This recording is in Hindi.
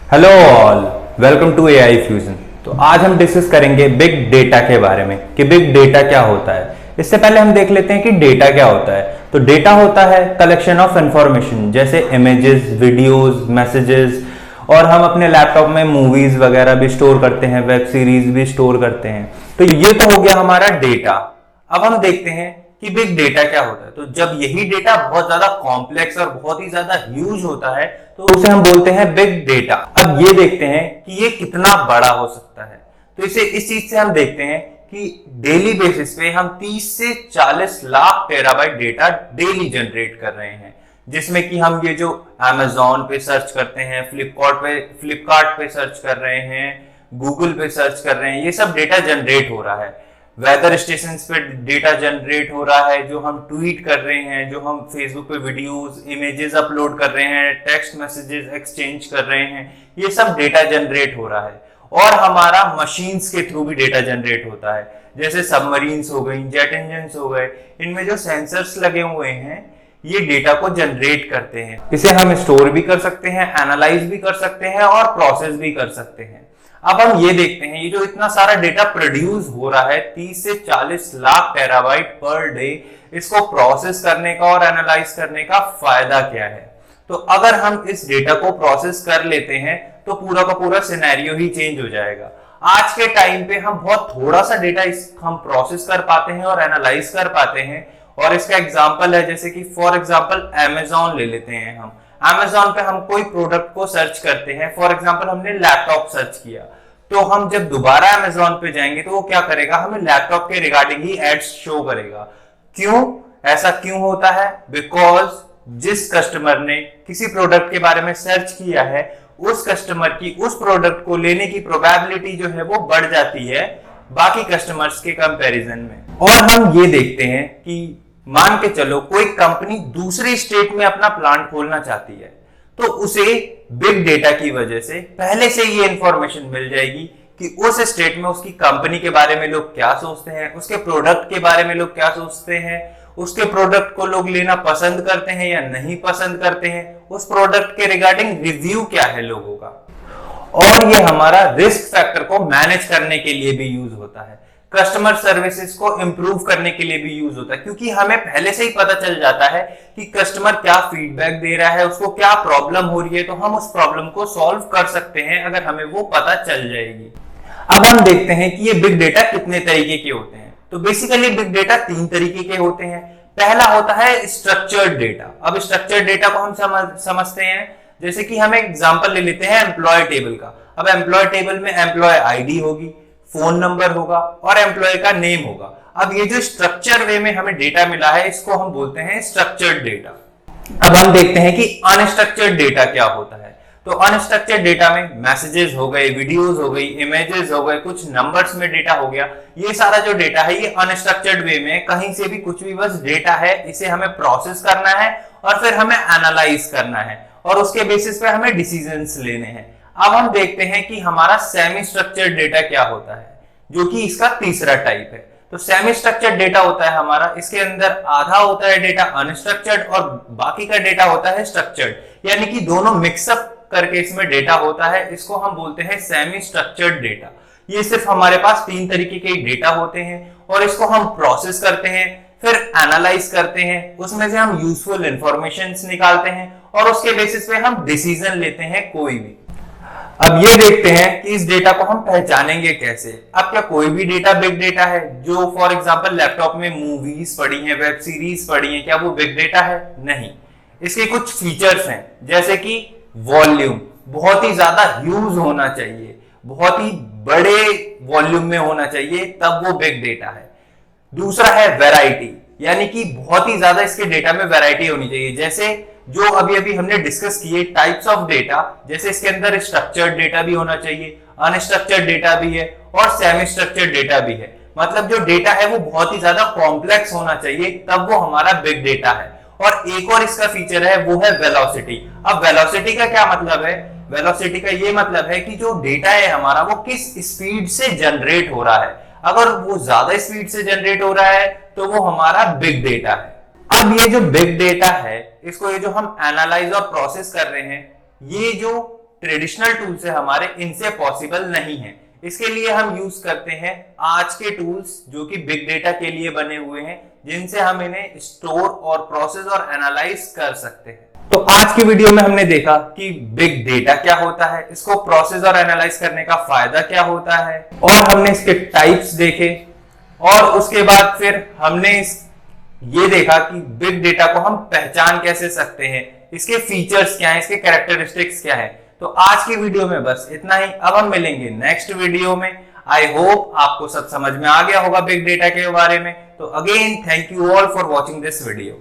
Hello all, welcome to AI fusion. तो आज हम डिस्कस करेंगे बिग डेटा के बारे में कि बिग डेटा क्या होता है। इससे पहले हम देख लेते हैं कि डेटा क्या होता है। तो डेटा होता है कलेक्शन ऑफ इंफॉर्मेशन, जैसे इमेजेस, वीडियोस, मैसेजेस, और हम अपने लैपटॉप में मूवीज वगैरह भी स्टोर करते हैं, वेब सीरीज भी स्टोर करते हैं। तो ये तो हो गया हमारा डेटा। अब हम देखते हैं कि बिग डेटा क्या होता है। तो जब यही डेटा बहुत ज्यादा कॉम्प्लेक्स और बहुत ही ज्यादा ह्यूज होता है तो उसे हम बोलते हैं बिग डेटा। अब ये देखते हैं कि ये कितना बड़ा हो सकता है। तो इस चीज से हम देखते हैं कि डेली बेसिस पे हम 30 से 40 lakh terabyte data daily generate कर रहे हैं, जिसमें कि हम ये जो Amazon पे सर्च करते हैं, फ्लिपकार्ट पे सर्च कर रहे हैं, गूगल पे सर्च कर रहे हैं, ये सब डेटा जनरेट हो रहा है। वेदर स्टेशन पे डेटा जनरेट हो रहा है, जो हम ट्वीट कर रहे हैं, जो हम फेसबुक पे वीडियोस, इमेजेस अपलोड कर रहे हैं, टेक्स्ट मैसेजेस एक्सचेंज कर रहे हैं, ये सब डेटा जनरेट हो रहा है। और हमारा मशीन्स के थ्रू भी डेटा जनरेट होता है, जैसे सबमरीन्स हो गई, जेट इंजन हो गए, इनमें जो सेंसर्स लगे हुए हैं ये डेटा को जनरेट करते हैं। इसे हम स्टोर भी कर सकते हैं, एनालाइज भी कर सकते हैं और प्रोसेस भी कर सकते हैं। अब हम ये देखते हैं, ये जो इतना सारा डेटा प्रोड्यूस हो रहा है 30 से 40 लाख टेराबाइट पर डे, इसको प्रोसेस करने का और एनालाइज करने का फायदा क्या है। तो अगर हम इस डेटा को प्रोसेस कर लेते हैं तो पूरा का पूरा सिनेरियो ही चेंज हो जाएगा। आज के टाइम पे हम बहुत थोड़ा सा डेटा हम प्रोसेस कर पाते हैं और एनालाइज कर पाते हैं। और इसका एग्जांपल है, जैसे कि फॉर एग्जांपल Amazon ले लेते हैं। हम Amazon पे हम कोई प्रोडक्ट को सर्च करते हैं, फॉर एग्जांपल हमने लैपटॉप सर्च किया, तो हम जब दोबारा Amazon पे जाएंगे तो वो क्या करेगा, हमें लैपटॉप के रिगार्डिंग ही एड्स शो करेगा। क्यों ऐसा क्यों होता है? बिकॉज जिस कस्टमर ने किसी प्रोडक्ट के बारे में सर्च किया है, उस कस्टमर की उस प्रोडक्ट को लेने की प्रोबेबिलिटी जो है वो बढ़ जाती है बाकी कस्टमर्स के कंपैरिजन में। और हम ये देखते हैं कि मान के चलो कोई कंपनी दूसरी स्टेट में अपना प्लांट खोलना चाहती है, तो उसे बिग डेटा की वजह से पहले से ये इंफॉर्मेशन मिल जाएगी कि उस स्टेट में उसकी कंपनी के बारे में लोग क्या सोचते हैं, उसके प्रोडक्ट के बारे में लोग क्या सोचते हैं, उसके प्रोडक्ट को लोग लेना पसंद करते हैं या नहीं पसंद करते हैं, उस प्रोडक्ट के रिगार्डिंग रिव्यू क्या है लोगों का। और ये हमारा रिस्क फैक्टर को मैनेज करने के लिए भी यूज होता है, कस्टमर सर्विसेज को इंप्रूव करने के लिए भी यूज होता है, क्योंकि हमें पहले से ही पता चल जाता है कि कस्टमर क्या फीडबैक दे रहा है, उसको क्या प्रॉब्लम हो रही है, तो हम उस प्रॉब्लम को सॉल्व कर सकते हैं अगर हमें वो पता चल जाएगी। अब हम देखते हैं कि ये बिग डेटा कितने तरीके के होते हैं। तो बेसिकली बिग डेटा 3 तरीके के होते हैं। पहला होता है स्ट्रक्चर्ड डेटा। अब स्ट्रक्चर्ड डेटा को हम समझते हैं, जैसे कि हम एक एग्जांपल ले लेते हैं एम्प्लॉय टेबल का। अब एम्प्लॉय टेबल में एम्प्लॉय आईडी होगी, फोन नंबर होगा और एम्प्लॉय का नेम होगा। अब ये जो स्ट्रक्चर वे में हमें डेटा मिला है, इसको हम बोलते हैं स्ट्रक्चर्ड डेटा। अब हम देखते हैं कि अनस्ट्रक्चर्ड डेटा क्या होता है। तो अनस्ट्रक्चर्ड डेटा में मैसेजेस हो गए, वीडियोस हो गई, इमेजेस हो गए, कुछ नंबर्स में डेटा हो गया। ये सारा जो डेटा है ये अनस्ट्रक्चर्ड वे में कहीं से भी कुछ भी बस डेटा है, इसे हमें प्रोसेस करना है और फिर हमें एनालाइज करना है और उसके बेसिस पे हमें डिसीजंस लेने हैं। अब हम देखते हैं कि हमारा सेमी स्ट्रक्चर्ड डेटा क्या होता है, जो कि इसका तीसरा टाइप है। तो सेमी स्ट्रक्चर्ड डेटा होता है हमारा, इसके अंदर आधा होता है डेटा अनस्ट्रक्चर्ड और बाकी का डेटा होता है स्ट्रक्चर्ड, यानी कि दोनों मिक्सअप करके इसमें डेटा होता है। इसको हम बोलते हैं सेमी स्ट्रक्चर्ड डेटा। ये सिर्फ हमारे पास 3 तरीके के डेटा होते हैं और इसको हम प्रोसेस करते हैं, फिर एनालाइज करते हैं, उसमें से हम यूजफुल इंफॉर्मेशन निकालते हैं और उसके बेसिस पे हम डिसीजन लेते हैं कोई भी। अब ये देखते हैं कि इस डेटा को हम पहचानेंगे कैसे। अब क्या कोई भी डेटा बिग डेटा है? जो फॉर एग्जांपल लैपटॉप में मूवीज पड़ी हैं, वेब सीरीज पड़ी हैं, क्या वो बिग डेटा है? नहीं। इसके कुछ फीचर्स हैं, जैसे कि वॉल्यूम बहुत ही ज्यादा ह्यूज होना चाहिए, बहुत ही बड़े वॉल्यूम में होना चाहिए, तब वो बिग डेटा है। दूसरा है वैरायटी, यानी कि बहुत ही ज्यादा इसके डेटा में वैरायटी होनी चाहिए। जैसे जो अभी अभी हमने डिस्कस किए टाइप्स ऑफ डेटा, जैसे इसके अंदर स्ट्रक्चर्ड डेटा भी होना चाहिए, अनस्ट्रक्चर्ड डेटा भी है और सेमी स्ट्रक्चर्ड डेटा भी है। मतलब जो डेटा है वो बहुत ही ज्यादा कॉम्प्लेक्स होना चाहिए, तब वो हमारा बिग डेटा है। और एक और इसका फीचर है, वो है वेलोसिटी। अब वेलोसिटी का क्या मतलब है? वेलोसिटी का ये मतलब है कि जो डेटा है हमारा वो किस स्पीड से जनरेट हो रहा है। अगर वो ज्यादा स्पीड से जनरेट हो रहा है तो वो हमारा बिग डेटा है। अब ये जो बिग डेटा है, इसको ये जो हम एनालाइज और प्रोसेस कर रहे हैं, ये जो ट्रेडिशनल टूल से हमारे इनसे पॉसिबल नहीं है। इसके लिए हम यूज करते हैं आज के टूल्स जो कि बिग डेटा के लिए बने हुए हैं, जिनसे हम इन्हें स्टोर और प्रोसेस और एनालाइज कर सकते हैं। तो आज की वीडियो में हमने देखा कि बिग डेटा क्या होता है, इसको प्रोसेस और एनालाइज करने का फायदा क्या होता है, और हमने इसके टाइप्स देखे, और उसके बाद फिर हमने ये देखा कि बिग डेटा को हम पहचान कैसे सकते हैं, इसके फीचर्स क्या हैं, इसके कैरेक्टरिस्टिक्स क्या है। तो आज की वीडियो में बस इतना ही। अब हम मिलेंगे नेक्स्ट वीडियो में। आई होप आपको सब समझ में आ गया होगा बिग डेटा के बारे में। तो again thank you all for watching this video.